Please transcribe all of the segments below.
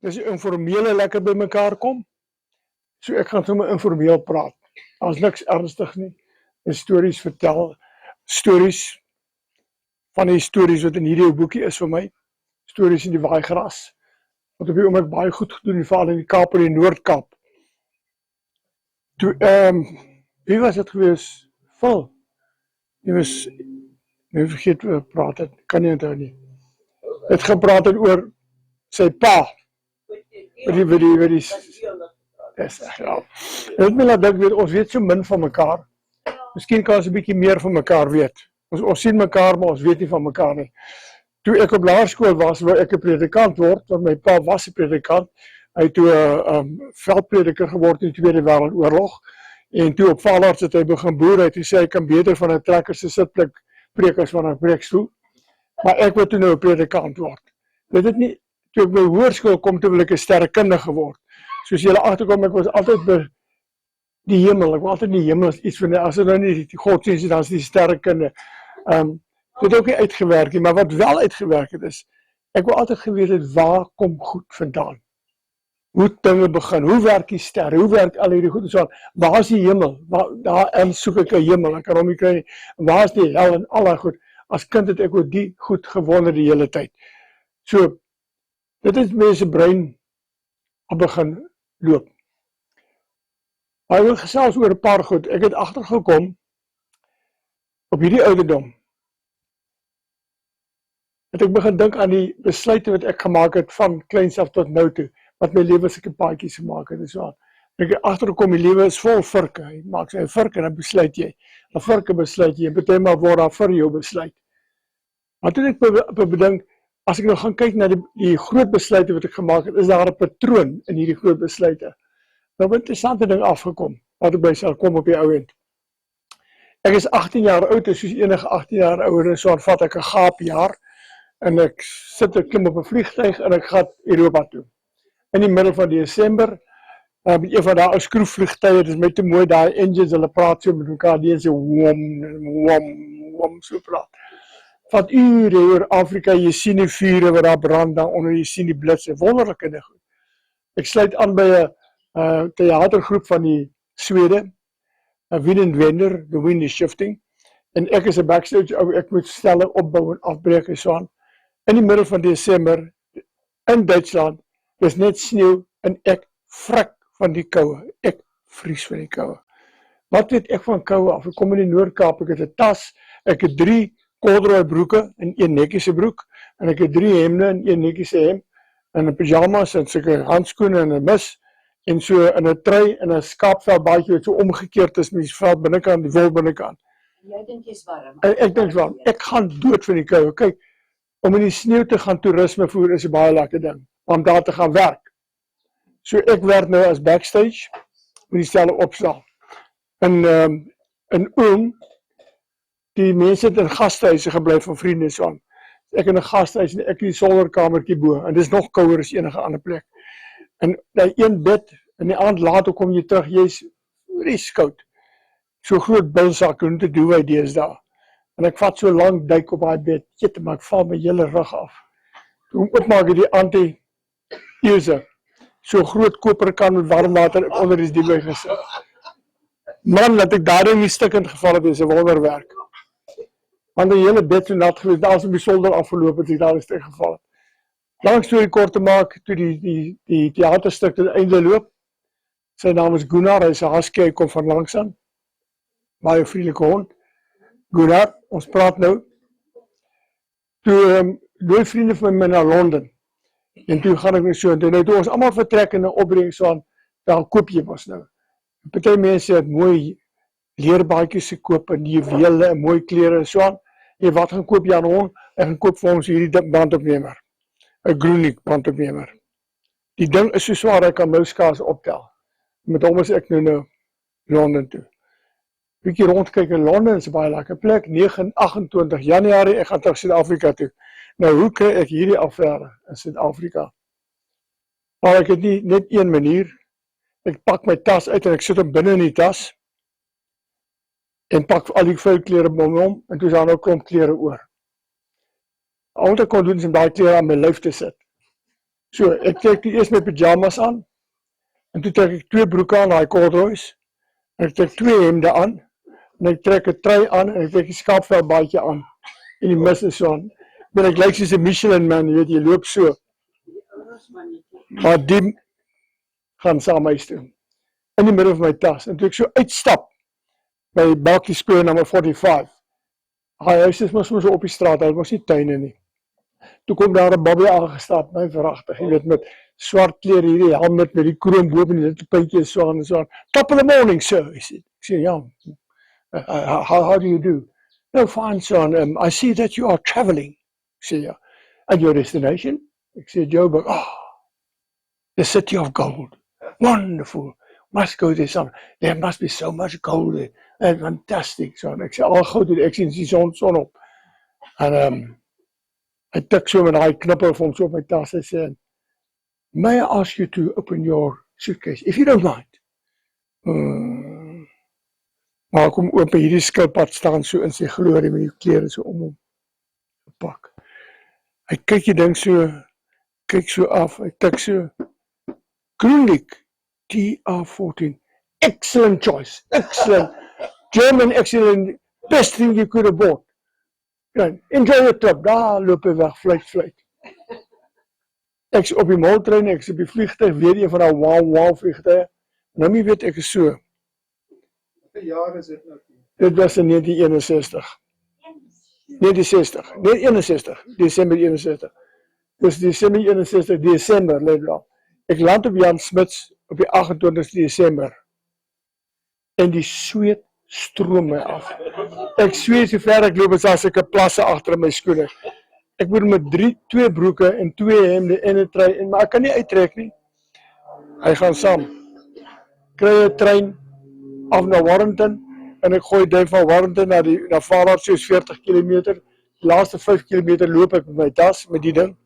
dis informele lekker by mekaar kom. So ek gaan sommer informeel praat. Daar's niks ernstig nie. En stories vertel, stories van die stories wat in hierdie boekie is vir my, stories in die waaigras, wat op die oomblik baie goed gedoen, veral in die Kaap en die Noord-Kaap. Toe, wie was dit gewees? Phil. Die was, nou vergeet we praat het, kan nie onthou nie. Het gepraat het oor sy pa. Wat die is echt, ja. Dit my laat dink, ons weet so min van mekaar. Miskien kan ons 'n bietjie meer van mekaar weet. Ons sien mekaar, maar ons weet nie van mekaar nie. Toe ek op laerskool was, wou ek 'n predikant word, want my pa was 'n predikant. Hy het toe 'n veldprediker geword in die Tweede Wêreldoorlog. En toe op Vaalaards het hy begin boer, hy sê hy kan beter van 'n trekker se sitplek preek as van 'n preekstoel. Maar ek wou toe nou 'n predikant word. Dit het nie, toe ek by hoërskool kom, toe wil ek 'n sterrekundige word. Soos julle agterkom, ek was altyd by die hemel, ek was altyd in die hemel as iets van, as dit nou nie die godsdienst, dan is die sterrekunde. Dit het ook nie uitgewerk nie, maar wat wel uitgewerk het is, ek wil altyd geweet het, waar kom goed vandaan? Hoe dinge begin, hoe werk die sterre, hoe werk al hierdie goed en so, waar is die hemel? Daar soek ek 'n hemel, ek kan hom nie kry nie. Waar is die hel en al daai goed? As kind het ek oor die goed gewonder die hele tyd. So, dit is mense brein al begin loop. Maar ek wil gesels oor 'n paar goed. Ek het agtergekom op hierdie ouderdom. Het ek begin dink aan die besluite wat ek gemaak het van kleins af tot nou toe, wat my lewe sulke paadjies gemaak het en so aan. Ek het agtergekom, die lewe is vol virke. Jy maak sy virke en dan besluit jy. 'n Virke besluit jy, en partymal word daar vir jou besluit. Maar toe ek bedink, as ek nou gaan kyk na die groot besluite wat ek gemaak het, is daar 'n patroon in hierdie groot besluite. Nou 'n interessante ding afgekom, wat ek by sal kom op die ou end. Ek is 18 jaar oud, en soos enige 18 jaar ouer, en so vat ek 'n gaapjaar, en ek klim op 'n vliegtuig, en ek gaan Europa toe. In die middel van Desember, met een van daai skroefvliegtuie, dit is my te mooi, daai engines, hulle praat so met mekaar, die so wom, so praat. Vat ure oor Afrika, jy sien die vure wat daar brand, daar onder, jy sien die blitse, wonderlike ding. Ek sluit aan by 'n theatergroep van die Swede, Wind and Wender, The Wind is Shifting, en ek is 'n backstage, ek moet stelle opbou en afbreek en so aan. In die middel van Desember, in Duitsland, is net sneeu, en ek frik van die koue, ek vries van die koue. Wat weet ek van koue af? Ek kom in die Noord-Kaap, ek het 'n tas, ek het 3 corduroy broeke en 1 netjiese broek, en ek het 3 hemde en 1 netjiese hemd, en 'n pyjamas en sulke handskoene en 'n mis, en so in 'n trui en 'n skaapvelbaadjie wat so omgekeerd is met die vel binnekant, die wol binnekant. Jy dink jy's warm. Ek dink warm. Ek gaan dood van die koue. Kyk, om in die sneeu te gaan toerisme voer is 'n baie lekker ding, om daar te gaan werk. So ek werk nou as backstage, met die stelle opstel. In Oom, die mense het in gastehuise gebly van vriende so aan. Ek in 'n gastehuis en ek in die solderkamertjie bo, en dis nog kouer as enige ander plek. En daai een bed, in die aand later kom jy terug, jy's vreeskoud. So groot bilsak, hoe te doen hy deesdae. En ek vat so lank duik op daai bed, jette, maar ek val my hele rug af. Toe oopmaak ek die anti-euse, so groot koperkan met warm water onder die diepte gesit. Man, dat ek daarin nie stikkend geval het, is 'n wonderwerk. Want die hele bed so nat gewees, daar is op die solder afgeloop, het ek daar is geval. Lang storie kort te maak, toe die theaterstuk tot einde loop. Sy naam is Gunnar, hy is 'n husky, hy kom van langs aan. Baie vriendelike hond. Gunnar, ons praat nou. Toe dooi vriende van my na Londen. En toe gaan ek nou so, en toe ons almal vertrek in 'n opbreng so aan, daar koop jy mos nou. Party mense het mooi leerbaadjies gekoop en juwele en mooi klere en so aan. En wat gaan koop jy aan hom? Ek gaan koop vir ons hierdie bandopnemer. 'n Groenik bandopnemer. Die ding is so swaar, ek kan mouskaas optel. Met hom is ek nou Londen toe. Bietjie rondkyk in Londen, is 'n baie lekker plek. 28 Januarie, ek gaan terug Suid-Afrika toe. Nou, hoe kry ek hierdie affære in Suid-Afrika? Maar ek het nie net een manier. Ek pak my tas uit en ek sit hom binne in die tas. En pak al die vuil klere om hom, en toe is daar nou klomp klere oor. Al wat ek kon doen is om daai klere aan my lyf te sit. So, ek trek eers my pyjamas aan, en toe trek ek 2 broeke aan, daai corduroys, en ek trek 2 hemde aan, en ek trek 'n trui aan, en ek trek die skaapvelbaadjie aan, en die mis is so aan. Maar ek lyk soos 'n Michelin man, jy weet, jy loop so. Maar die gaan saam huis toe, in die middel van my tas, en toe ek so uitstap, by Balkie Square nummer 45, hy huis is maar so op die straat, hy was nie tuine nie. Toe kom daar 'n babbie aangestap, my verragtig, jy weet, met swart klere hierdie helmet met die kroon bo en die puntjies so aan en so aan. Top of the morning, sir, he said. Ek sê, ja, how do you do? No, fine, son, I see that you are traveling. Ek sê, ja. And your destination? Ek sê, Joburg, the city of gold. Wonderful. Must go there, son. There must be so much gold there. And fantastic, son. Ek sê, al goud, ek sien die son op. En, hy tik so met daai knipper vir hom so op my tas en sê, may I ask you to open your suitcase, if you don't mind? Maar kom open, hierdie skilpad staan so in sy glorie met die klere so om hom gepak. Hy kyk die ding so, kyk so af, hy tik so, Grundig, TR14, excellent choice, excellent, German excellent, best thing you could have bought. Enjoy your trip, daar loop hy weg, fluit. Ek is op die moltrein, ek is op die vliegtuig, weer een van die wow vliegtuig. Nou nie weet ek is so. Hoeveel jaar is dit nou? Dit was in 1961. 61, Desember 61. Dus Desember 61, Desember, let wel. Ek land op Jan Smits op die 28 Desember. En die sweet stroom my af. Ek sweet so ver ek loop as ek 'n plasse agter my skoene. Ek moet met 2 broeke en 2 hemde en 'n trui, maar ek kan nie uittrek nie. Hy gaan saam. Kry 'n trein af na Warrington en ek gooi dit van Warrington na Vaarad soos 40 km. Die laaste 5 km loop ek met my tas met die ding.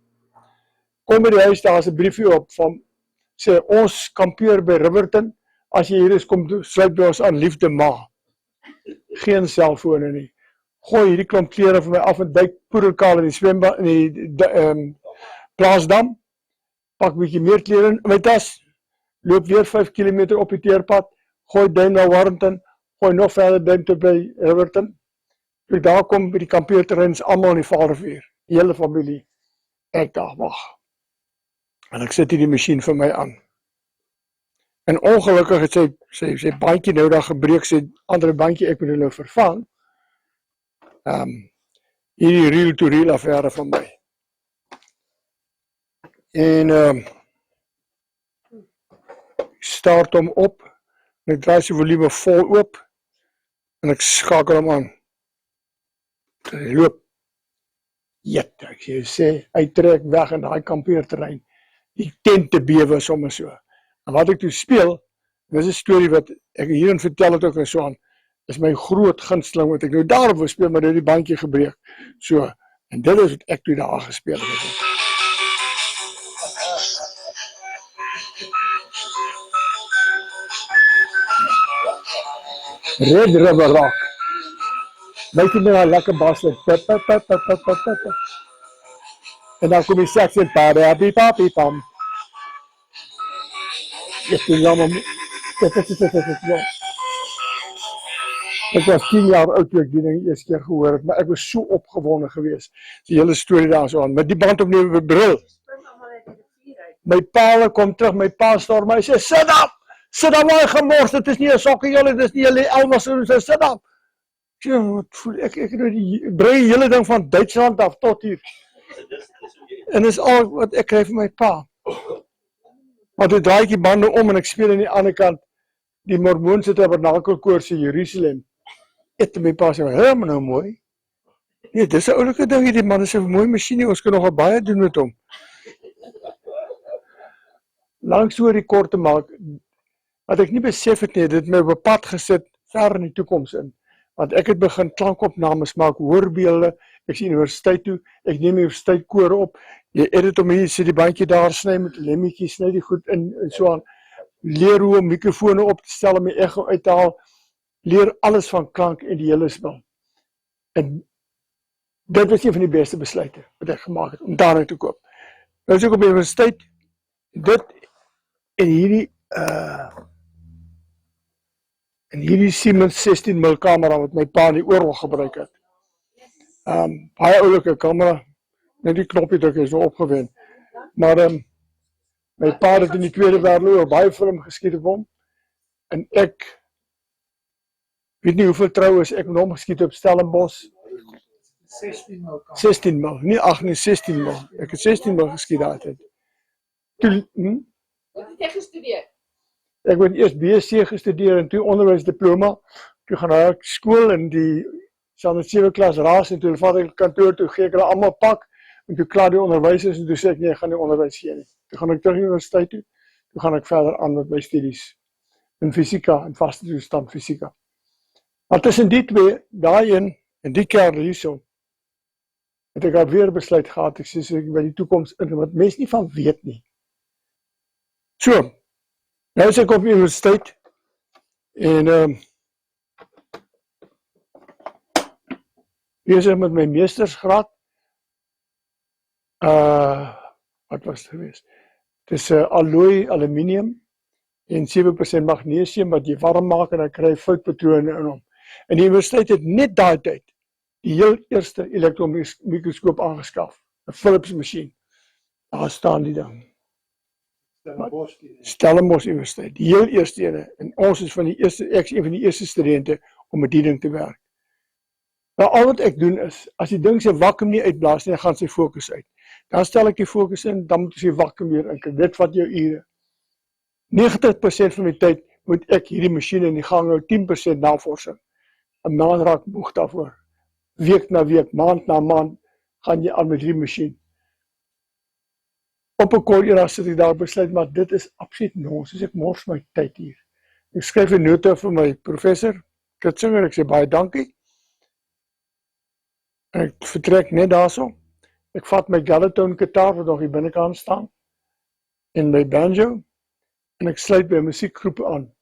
Kom by die huis, daar is 'n briefie op van sê ons kampeer by Riverton. As jy hier is, kom sluit by ons aan, liefde ma. Geen selfone nie. Gooi hierdie klomp klere vir my af en duik poederkaal in die swembad in die plaasdam. Pak 'n bietjie meer klere in my tas. Loop weer 5 km op die teerpad. Gooi duim na Warrington. Gooi nog verder duim tot by Riverton. Toe ek daar kom by die kampeerterrein is almal in die Vaalrivier. Die hele familie. Ek daar wag. En ek sit hier die masjien vir my aan. En ongelukkig het sy bandjie nou daar gebreek, sy ander bandjie, ek moet nou vervang. Hierdie reel-to-reel affære van my. En ek start hom op, en ek draai sy volume vol oop, en ek skakel hom aan. Hy loop. Jet, ek sê, hy trek weg in daai kampeerterrein. Die tent te bewe sommer so. En wat ek toe speel, dis 'n storie wat ek hierin vertel het ook en so aan, is my groot gunsteling wat ek nou daarop wil speel, maar dit die bandjie gebreek. So, en dit is wat ek toe daar gespeel het. Red River Rock. Weet jy nou lekker bas met en dan kom die sax in pam. Ek het jammer. Ek was 10 jaar oud toe ek die ding eerste keer gehoor het, maar ek was so opgewonde geweest. Die hele storie daar so aan, met die band opneem met bril. My pa kom terug, my pa storm my sê, sit up my gemors, dit is nie 'n sokkie julle, dit is nie julle Elmas so sit up. Wat voel ek het die brei hele ding van Duitsland af tot hier. En dis al wat ek kry vir my pa. Maar toe draai ek die bande om en ek speel aan die ander kant die Mormoonse tabernakelkoor in Jerusalem. Het my pa sê, "Hé, maar nou mooi." Nee, dis 'n oulike ding hierdie man is 'n mooi masjien, ons kan nogal baie doen met hom. Lank storie kort te maak, wat ek nie besef het nie, dit het my op 'n pad gesit ver in die toekoms in. Want ek het begin klankopnames maak, hoorbeelde, ek sien universiteit toe, ek neem universiteit koor op, jy edit om hier, sit die bandjie daar, sny met lemmetjie, sny die goed in, en so aan, leer hoe om mikrofone op te stel, om die echo uit te haal, leer alles van klank en die hele spel. En dit was een van die beste besluite wat ek gemaak het, om daarin te koop. Nou is ek op die universiteit, Dit en hierdie Siemens 16 mm kamera wat my pa in die oorlog gebruik het. Baie oulike kamera, net die knoppie druk is nou opgewen. Maar my pa het in die Tweede Wêreldoorlog baie film geskiet op hom. En ek weet nie hoeveel troues ek met hom geskiet op Stellenbosch. 16 mil kan. 16 mil, nie 8 nie, 16 mil. Ek het 16 mil geskiet daardie tyd. Wat het jy gestudeer? Ek het eers BSc gestudeer en toe onderwysdiploma. Toe gaan ek skool in die Standaard 7 klas raas en toe vat ek kantoor toe gee ek hulle almal pak en toe klaar die onderwysers en toe sê ek nee, ek gaan nie onderwys gee nie. Toe gaan ek terug universiteit toe. Toe gaan ek verder aan met my studies in fisika en vaste toestand fisika. Maar tussen die twee, daai een en die kerel hierso, het ek alweer besluit gehad, ek sê ek by die toekoms in, wat mense nie van weet nie. So, nou is ek op universiteit en besig met my meestersgraad. Wat was het geweest? Het is alloy aluminium en 7% magnesium wat jy warm maak en dan kry jy foutpatrone in hom. En die universiteit het net daai tyd die heel eerste elektronmikroskoop aangeskaf, 'n Philips masjien. Daar staan die ding. Stellenbosch Universiteit, die heel eerste ene. En ons is ek is een van die eerste studente om met die ding te werk. Nou al wat ek doen is, as die ding sy vakuum nie uitblaas nie, dan gaan sy fokus uit. Dan stel ek die fokus in, dan moet sy vakuum weer in. Dit vat jou ure. 90% van die tyd moet ek hierdie masjien in die gang hou, 10% navorsing. 'n maand raak moeg daarvoor. Week na week, maand na maand, gaan jy aan met hierdie masjien. Op 'n koolera sit ek daar besluit, maar dit is absoluut nonsens, ek mors my tyd hier. Ek skryf 'n nota vir my professor, Kitzinger, ek sê baie dankie. En ek vertrek net daarso. Ek vat my Galatone gitaar wat nog hier binnekant staan en my banjo en ek sluit by 'n musiekgroep aan.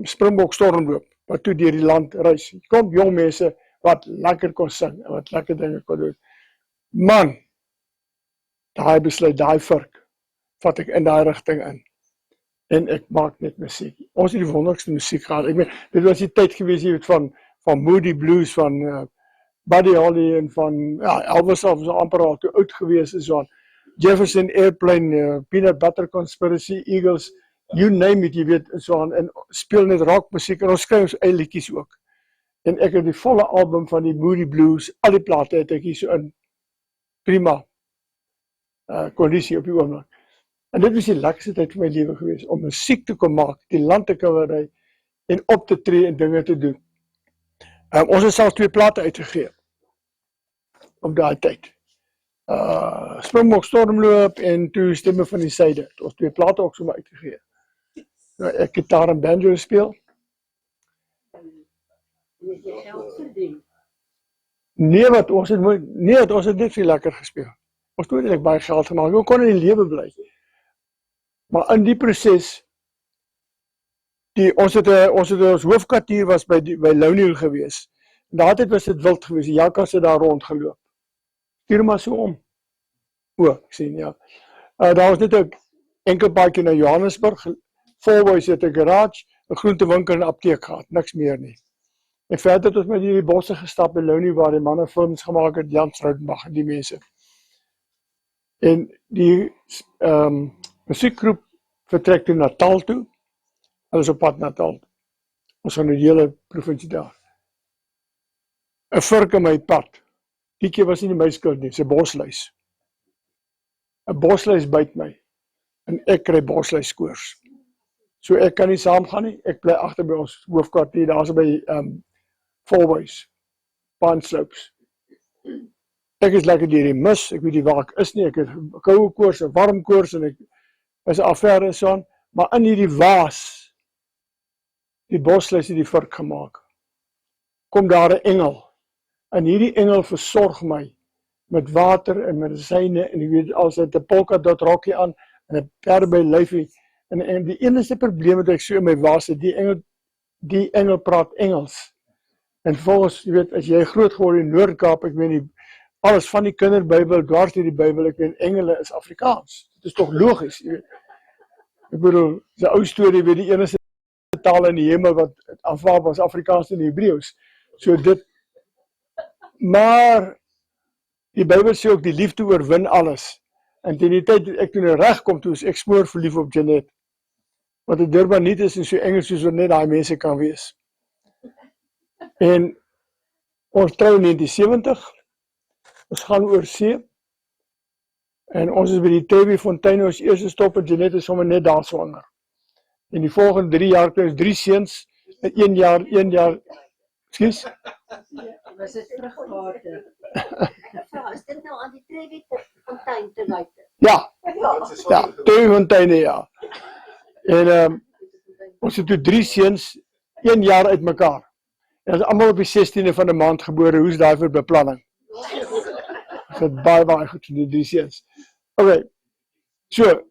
Springbok Stormloop wat toe deur die land reis. Kom jong mense wat lekker kon sing en wat lekker dinge kon doen. Man, daai besluit, daai vurk, vat ek in daai rigting in. En ek maak net musiek. Ons het die wonderlikste musiek gehad. Ek meen, dit was die tyd gewees hier van Moody Blues, van Buddy Holly en van Elvis was amper al te oud gewees is aan Jefferson Airplane, Peanut Butter Conspiracy, Eagles, you name it, jy weet, so aan, en speel net rockmusiek en ons skryf ons eie liedjies ook. En ek het die volle album van die Moody Blues, al die plate het ek hier so in prima kondisie op die oomblik. En dit was die lekkerste tyd van my lewe gewees, om musiek te kon maak, die land te kan ry en op te tree en dinge te doen. Ons het selfs 2 plate uitgegee op daai tyd. Springbok Stormloop en toe Stemme van die Suide. Ons 2 plate ook sommer uitgegee. Nou, ek gitaar en banjo speel. Nee, ons het net veel lekker gespeel. Ons het eintlik baie geld gemaak. Ons kon in die lewe bly. Maar in die proses, ons hoofkwartier was by Louniel gewees. En daardie was dit wild gewees. Die jakkas het daar rondgeloop. Stuur maar so om. Ek sien, ja. Daar was net 'n enkel paadjie na Johannesburg. Voorboys het 'n garage, 'n groentewinkel en 'n apteek gehad. Niks meer nie. En verder het ons met hierdie bosse gestap in Louniel waar die manne films gemaak het, Jan Stroutenbach en die mense. En die musiekgroep vertrek toe Natal toe. Hulle is op pad Natal. Ons gaan die hele provinsie daar. 'n Vurk in my pad. Die keer was nie my skuld nie, 'n bosluis. 'n Bosluis byt my. En ek kry bosluiskoors. So ek kan nie saamgaan nie. Ek bly agter by ons hoofkwartier, daar's by Voorboys, Paanslopes. Ek is lekker deur die mis, ek weet nie waar ek is nie, ek het koue koors, 'n warm koors en ek is 'n affære so aan, maar in hierdie waas, die bosluis het die vurk gemaak. Kom daar 'n engel, en hierdie engel versorg my met water en medisyne, en jy weet, als het 'n polkadot rokkie aan, en 'n per by lyfie, en die enigste probleem wat ek so in my waas het, die engel praat Engels. En volgens, jy weet, as jy groot geword in Noord-Kaap, ek weet nie, alles van die kinderbybel, dwars deur die Bybel, ek weet, engele is Afrikaans. is toch logies, jy weet. Ek bedoel, die ou storie, weet die enigste taal in die hemel wat aanvaar was Afrikaans en Hebreeus. So dit, maar die Bybel sê ook die liefde oorwin alles. En teen die tyd dat ek toe nou reg kom, toe is ek smoor verlief op Jeanette. Wat in Durban niet is en so Engels soos wat net daai mense kan wees. En ons trou in 1970, ons gaan oor see, en ons is by die Trevi-fontein, ons eerste stop en Jeanette is sommer net daar swanger. En die volgende 3 jaar kry ons 3 seuns, en 1 jaar, excuse? Was dit vrugbaarder? Is dit nou aan die Trevi-fontein te buite? Ja, Trevi-fonteine, ja. En ons het toe 3 seuns, 1 jaar uit mekaar. En ons is allemaal op die 16e van die maand gebore, hoe is daar vir beplanning? Ons het baie goed vir die 3 seuns. Oké, so,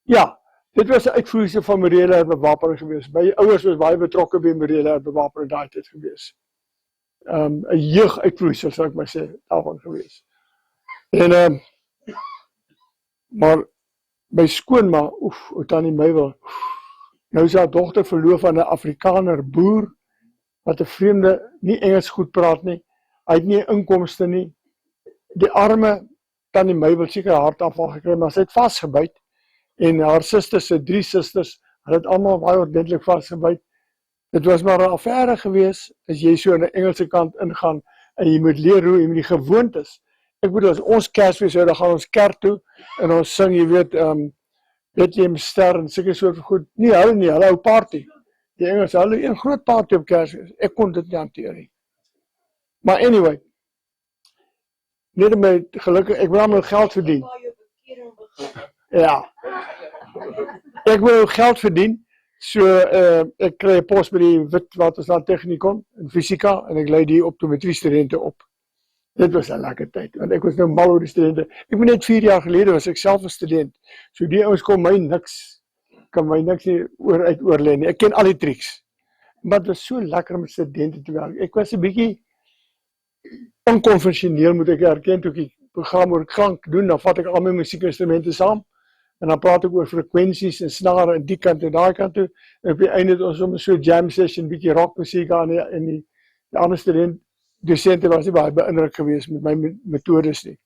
ja, dit was 'n uitvoersel van morele herbewapening gewees. My ouers was baie betrokke by morele herbewapening daai tyd gewees. 'n Jeuguitvoersel sou ek maar sê, daarvan gewees. En maar my skoonma, Tannie Meywil, nou is haar dogter verloof aan 'n Afrikaner boer, wat 'n vreemde, nie Engels goed praat nie, hy het nie inkomste nie. Die arme Tannie Meywil seker hartaanval gekry, maar sy het vasgebyt, en haar susters, sy 3 susters, hulle het almal baie ordentlik vasgebyt. Dit was maar 'n affære gewees, as jy so aan die Engelse kant ingaan, en jy moet leer hoe jy met die gewoontes. Ek bedoel, as ons Kersfees hou, dan gaan ons kerk toe, en ons sing, jy weet, Bethlehem ster, en seker soort van goed. Nie, hulle hou party. Die Engels, hulle een groot party op Kersfees. Ek kon dit nie hanteer nie. Maar anyway, net my gelukkig, ek wil my geld verdien. Ja. Ek wil geld verdien, so ek kry 'n pos by die Witwatersrand Technikon in fisika, en ek lei die optometriestudente op. Dit was 'n lekker tyd, want ek was nou mal oor die studente. Ek ben net 4 jaar gelede was ek self 'n student. So die ouens kan my niks nie oorlê nie. Ek ken al die triks. Maar dit was so lekker om met studente te werk. Ek was 'n bietjie onkonvensioneel, moet ek erken, toe ek die program oor klank doen, dan vat ek al my musiekinstrumente saam, en dan praat ek oor frekwensies en snare en die kant en daai kant toe, en op die einde het ons sommer so jam session, bietjie rockmusiek aan, en die ander docente was nie baie beïndruk gewees met my metodes nie.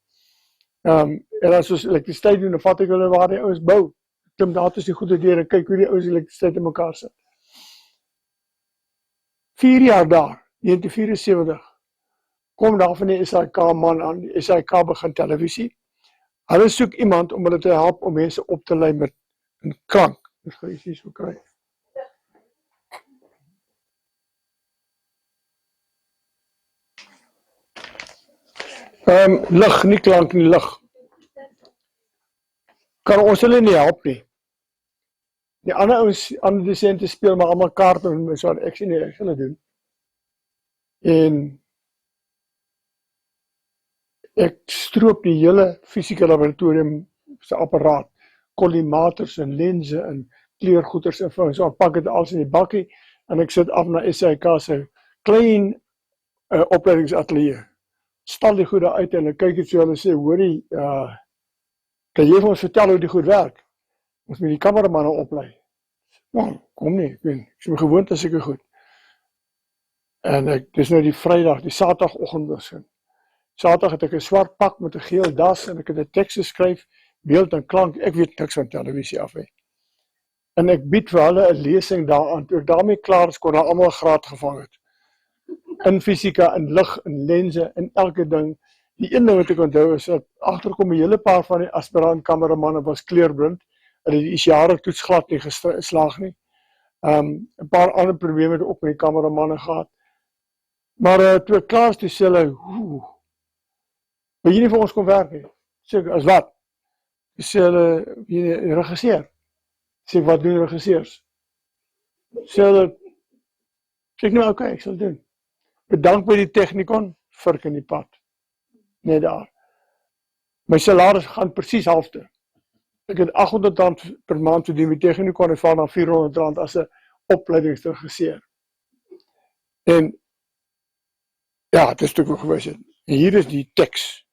En as ons elektrisiteit doen, dan vat ek hulle waar die ouens bou, klim daar tussen die goede deur en kyk hoe die ouens elektrisiteit in mekaar sit. 4 jaar daar, 1974, kom daar van die SAIK man aan, die SAIK begin televisie. Hulle soek iemand om hulle te help om mense op te lei met 'n klank. Dis gaan jy hier so kry. Lig, nie klank nie, lig. Kan ons hulle nie help nie. Die ander ouens, ander docente speel maar allemaal kaart en so, ek sê nie, ek gaan dit doen. En ek stroop die hele fisieke laboratorium se apparaat, kollimators en lense en kleurgoeders en so, ek pak dit alles in die bakkie en ek sit af na SAIK se klein opleidingsatelier. Stal die goede uit en ek kyk het so, hulle sê, hoorie, kan jy vir ons vertel hoe die goed werk? Ons moet die kameramanne oplei. Nou, kom nie, ek is my gewoond as ek goed. En dis nou die Vrydag, die Saterdagoggend was. Saterdag het ek 'n swart pak met 'n geel das en ek het 'n teks geskryf, beeld en klank, ek weet niks van televisie af he. En ek bied vir hulle 'n lesing daaraan, toe ek daarmee klaar is, kon hulle almal graad gevang het. In fisika, in lig, in lense, in elke ding. Die een ding wat ek onthou is, dat agterkom 'n hele paar van die aspirant kameramanne was kleurblind, hulle het die jare toets glad nie geslaag nie. 'n paar ander probleme het ook met die kameramanne gehad. Maar toe ek klaar is, toe sê hulle, wil jy nie vir ons kom werk nie? Sê ek, as wat? Toe sê hulle, jy regisseer. Sê ek, wat doen regisseurs? Sê hulle, sê ek nou, oké, ek sal doen. Bedank by die Technikon, virk in die pad. Net daar. My salaris gaan presies halfte. Ek het R800 per maand verdien met Technikon en val na R400 as 'n opleidingsregisseur. En ja, het is natuurlijk wel geweest. En hier is die teks.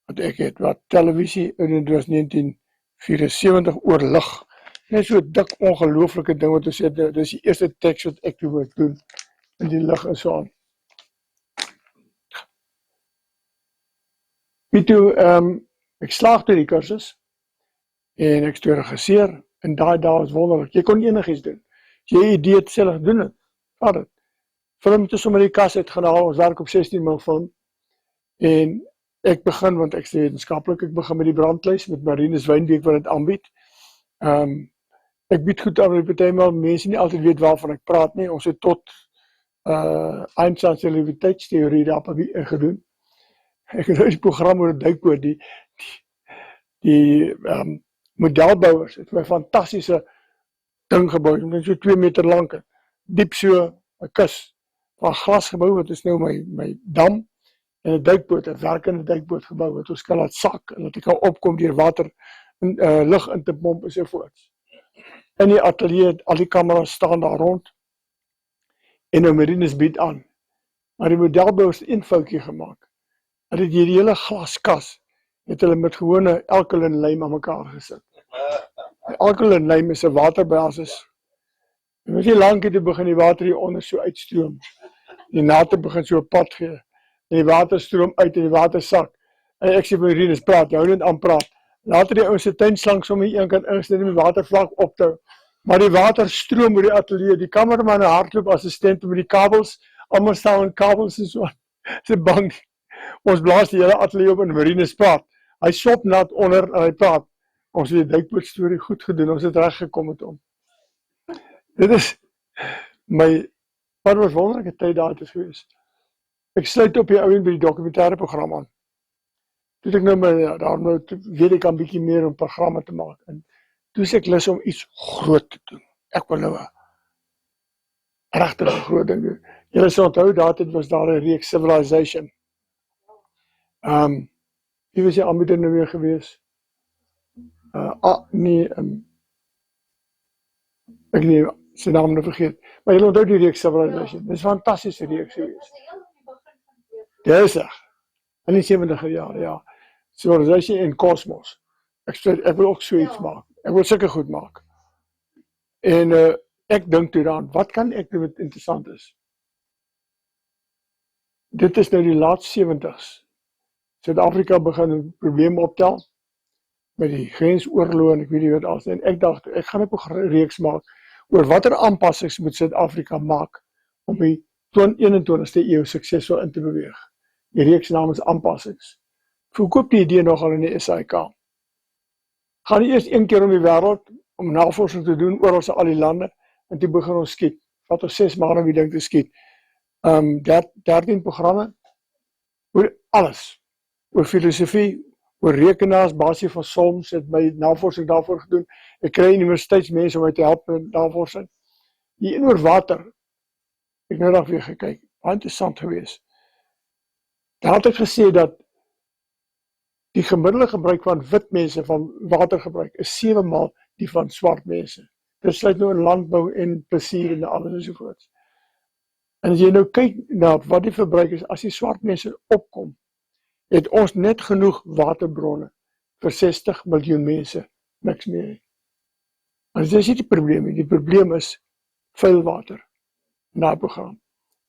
wat ek het, wat televisie, en dit was 1974 oor lig. Net so dik ongelooflike ding wat ons sê, dit is die eerste teks wat ek toe moet doen, in die lig en so aan. Toe, ek slaag toe die kursus, en ek het geregisseer, en daai dag was wonderlik, jy kon enigiets doen. As jy 'n idee het, self doen het, vat het. Film het sommer die kas uitgehaal, ons werk op 16 mil film, en ek begin, want ek is wetenskaplik, ek begin met die brandlys, met Marinus Wynbeek wat het aanbied. Ek bied goed aan met partymal, mense nie altyd weet waarvan ek praat nie, ons het tot Einstein's relativiteitsteorie daarop gedoen. Ek het die program oor 'n duikboot, die modelbouers het my fantastiese ding gebou, omtrent so 2 meter lank, diep so 'n kus van glas gebou, wat is nou my dam, en 'n duikboot, 'n werkende duikboot gebou, wat ons kan laat sak, en dat ek kan opkom deur water, lug in te pomp en so voort. In die atelier, al die kameras staan daar rond, en nou Marinus bied aan, maar die modelbouers het een foutjie gemaak, dat het die hele glaskas, het hulle met gewone alkaline lym aan mekaar gesit. Alkaline lym is 'n waterbasis. En as jy lank het, begin die water hier onder so uitstroom. Die nate begin so 'n pad gee. En die water stroom uit en die water sak. En ek sê vir Marinus, praat, jy hou net aan praat. Later die ou se tuinslang sommer een kant ingestel om die watervlak op te hou. Maar die water stroom oor die ateljee. Die kameraman en hardloop assistent met die kabels, almal staan met kabels en so. Sy bang. Ons blaas die hele ateljee op en Marinus praat. Hy sop nat onder en hy praat. Ons het die duikboot storie goed gedoen, ons het reg gekom met hom. Dit is wat was wonderlike tyd daar te gewees. Ek sluit op die ouend by die dokumentêre program aan. Toe ek nou daarom weet ek 'n bietjie meer om programme te maak. En toe is ek lus om iets groot te doen. Ek wil nou 'n regtig groot ding doen. Julle sal onthou, dit was daar 'n reeks Civilization. Wie was die aanbieder nou weer gewees? Ek nie sy naam nou vergeet. Maar julle onthou die reeks Civilization. Dit is 'n fantastiese reeks gewees. Dis reg. In die 70er jare, ja. Civilization en Cosmos. Ek wil ook so iets maak. Ek wil sulke goed maak. En ek dink toe dan, wat kan ek doen wat interessant is? Dit is nou die laat 70s. Suid-Afrika begin 'n probleem optel met die grensoorloë en ek weet nie wat alles. En ek dacht, ek gaan 'n reeks maak oor watter aanpassings moet Suid-Afrika maak om die 21ste eeu suksesvol in te beweeg. Die reeks naam is Aanpassings. Verkoop die idee nogal in die SAIK. Gaan nie eers een keer om die wêreld om navorsing te doen oor al die lande en toe begin ons skiet. Vat ons 6 maande om die ding te skiet. 13 programme oor alles. Oor filosofie, oor rekenaars, basis van soms, het my navorsing daarvoor gedoen. Ek kry universiteitsmense om my te help met navorsing. Die een oor water. Ek nou nog weer gekyk. Baie interessant geweest. Daar het ek gesê dat die gemiddelde gebruik van wit mense van watergebruik is 7 maal die van swart mense. Dit sluit nou in landbou en plesier en alles ensovoorts. En as jy nou kyk na wat die verbruik is, as die swart mense opkom, het ons net genoeg waterbronne vir 60 miljoen mense, niks meer nie. Maar dit is nie die probleem nie, die probleem is vuil water in daai program.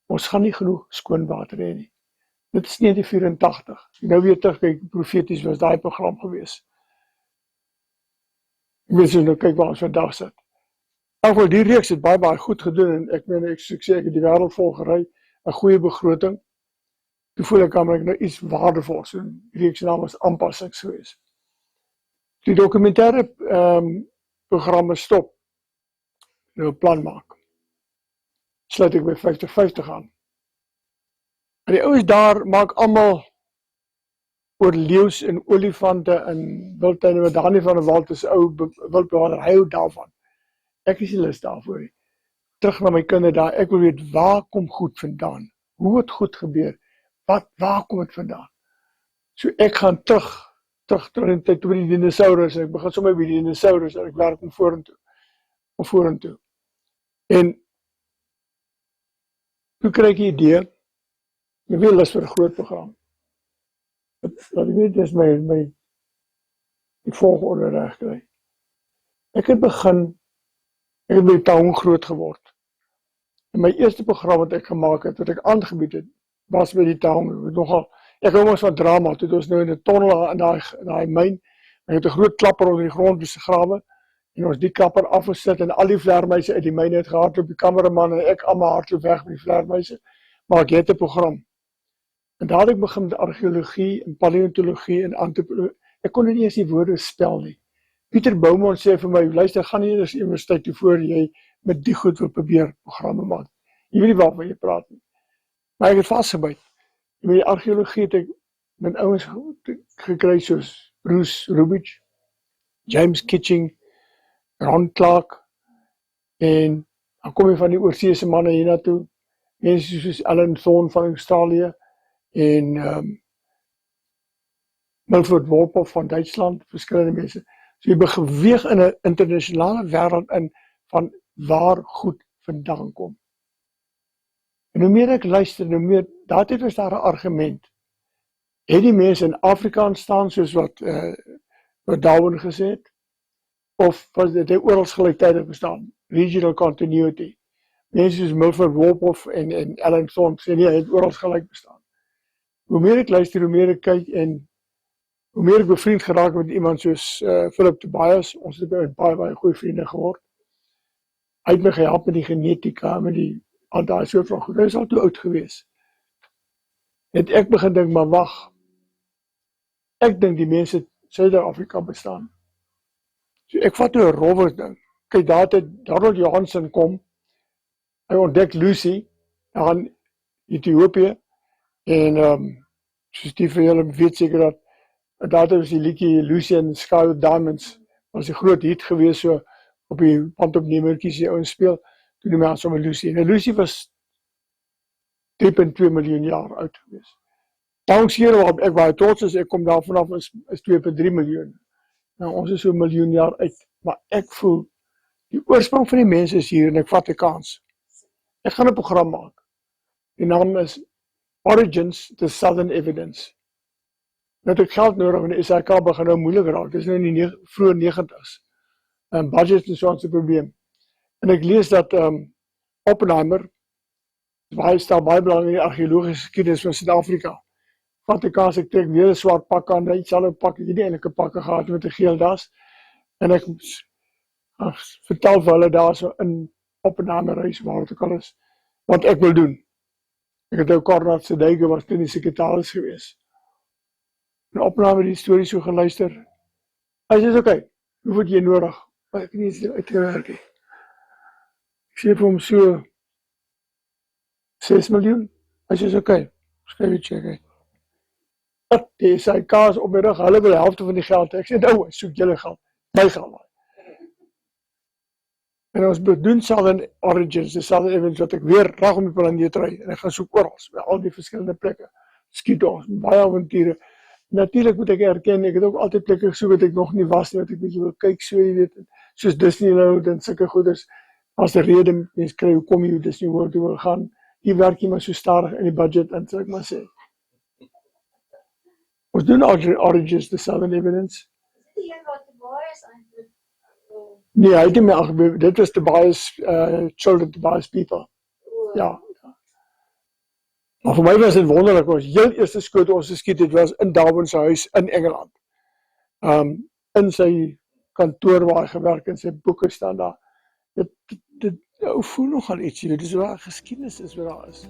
Ons gaan nie genoeg skoon water hê nie. Dit is 1984. Nou weer terugkyk, profeties was daai program gewees. Ek weet so nou kyk waar ons vandag sit. Nou die reeks het baie goed gedoen en ek meen ek het die wêreld vol gery, 'n goeie begroting. Toe voel ek kan ek nou iets waardevols doen. Die reeks naam is Aanpassings gewees. Die dokumentêre programme stop. Nou 'n plan maak. Sluit ek by 50-50 aan. En die ouens daar maak almal oor leeu's en olifante en wildtuine wat daar nie van 'n wald is, ou wildbewaarder, hy hou daarvan. Ek is nie lus daarvoor nie. Terug na my kinders daar, ek wil weet, waar kom goed vandaan? Hoe het goed gebeur? Waar kom het vandaan? So ek gaan terug in tyd oor die dinosaurus, ek begin sommer by die dinosaurus, en ek werk om vorentoe. En toe kry ek die idee, ek wil lus vir 'n groot program. laat ek weet, dis my die volgorde reg kry. Ek het by die town groot geword. En my eerste program wat ek gemaak het, wat ek aangebied het, was by die town. Ek hou mos van drama, toe het ons nou in 'n tonnel in daai myn, en het 'n groot klapper onder die grond begrawe, en ons die klapper afgesit, en al die vleermuise uit die myn het gehardloop, die kameraman en ek almal hardloop weg met die vleermuise, maar ek het 'n program. En daar het ek begin met argeologie, en paleontologie, en antropologie. Ek kon nie eens die woorde spel nie. Pieter Boumont sê vir my, luister, gaan nie eers universiteit toe voor jy met die goed wil probeer programme maak. Jy weet nie waarvan jy praat nie. Maar ek het vastgebyt. Met die argeologie het ek met ouens gekry soos Bruce Rubich, James Kitching, Ron Clark, en dan kom jy van die oorseese manne hiernatoe, mense soos Alan Thorne van Australië, en Milford Wolpoff van Duitsland, verskillende mense. So jy beweeg in 'n internasionale wêreld in van waar goed vandaan kom. En hoe meer ek luister, hoe meer, daartoe was daar 'n argument. Het die mense in Afrikaans staan soos wat Darwin gesê het, of was dit oral gelyktydig bestaan? Regional continuity. Mense soos Milford Wolpoff en Alan Thorne sê nee, het oral gelyk bestaan. Hoe meer ek luister, hoe meer ek kyk, en hoe meer ek bevriend geraak met iemand soos Philip Tobias, ons het baie goeie vriende geword. Hy het my gehelp met die genetika, met al daai soort van goed. Hy is al te oud gewees. Het ek begin dink, maar wag, ek dink die mense Suid-Afrika bestaan. So ek vat toe 'n rowwe ding. Kyk, daar het Donald Johansen kom, hy ontdek Lucy, daar in Ethiopië, en soos die vir julle weet seker dat daar was die liedjie Lucy and the Sky with Diamonds, was 'n groot hit gewees, so op die bandopnemertjies die ouens speel, toe die mense sommer Lucy. En Lucy was 3.2 miljoen jaar oud gewees. Dankseer waarop ek baie trots is, ek kom daar vanaf is 2.3 miljoen. Nou ons is so 'n miljoen jaar uit, maar ek voel die oorsprong van die mense is hier en ek vat 'n kans. Ek gaan 'n program maak. Die naam is Origins, the Southern Evidence. Nou het ek geld nodig, want die SAK begin nou moeilik raak, dit is nou in die vroeë 90's. Budget is soms 'n probleem. En ek lees dat Oppenheimer, stel baie belang in die argeologiese geskiedenis van Suid-Afrika. Vat die kans, ek trek weer 'n swart pak aan, hy sal 'n pak, ek het nie eintlik 'n pakke gehad met 'n geel das, en ek vertel vir hulle daar so in Oppenheimer huis, waar het ook al is, wat ek wil doen. Ek het ook Konrad Sedeike was toen die sekretaris gewees. En Oppenheimer die storie so geluister. Hy sê, oké, hoeveel het jy nodig? Maar ek het nie eens uitgewerk nie. Ek sê vir hom so 6 miljoen. Hy sê, oké, skryf die check. Die SAK is op my rug, hulle wil die helfte van die geld. Ek sê, nou, soek julle geld. My geld maar. En ons doen Southern Origins, die Southern Evidence, wat ek weer rag om die planeet ry, en ek gaan soek oral, by al die verskillende plekke. Skiet ons, baie avonture. Natuurlik moet ek erken, ek het ook altyd plekke gesoek wat ek nog nie was nie, wat ek bietjie wil kyk, so jy weet, soos Disneyland en sulke goeders, as 'n rede, mens kry, hoe kom jy Disney World toe wil gaan, hier werk jy maar so stadig in die budget, en sal ek maar sê. Ons doen Origins, the Southern Evidence. Die een wat Tobias eintlik. Nee, hy het nie meer aangebeur, dit was Tobias, children, Tobias people. Ja. Maar vir my was dit wonderlik, ons heel eerste skoot ons geskiet het, was in Darwin se huis in Engeland. In sy kantoor waar hy gewerk en sy boeke staan daar. Dit voel nogal iets, dit is waar geskiedenis is wat daar is.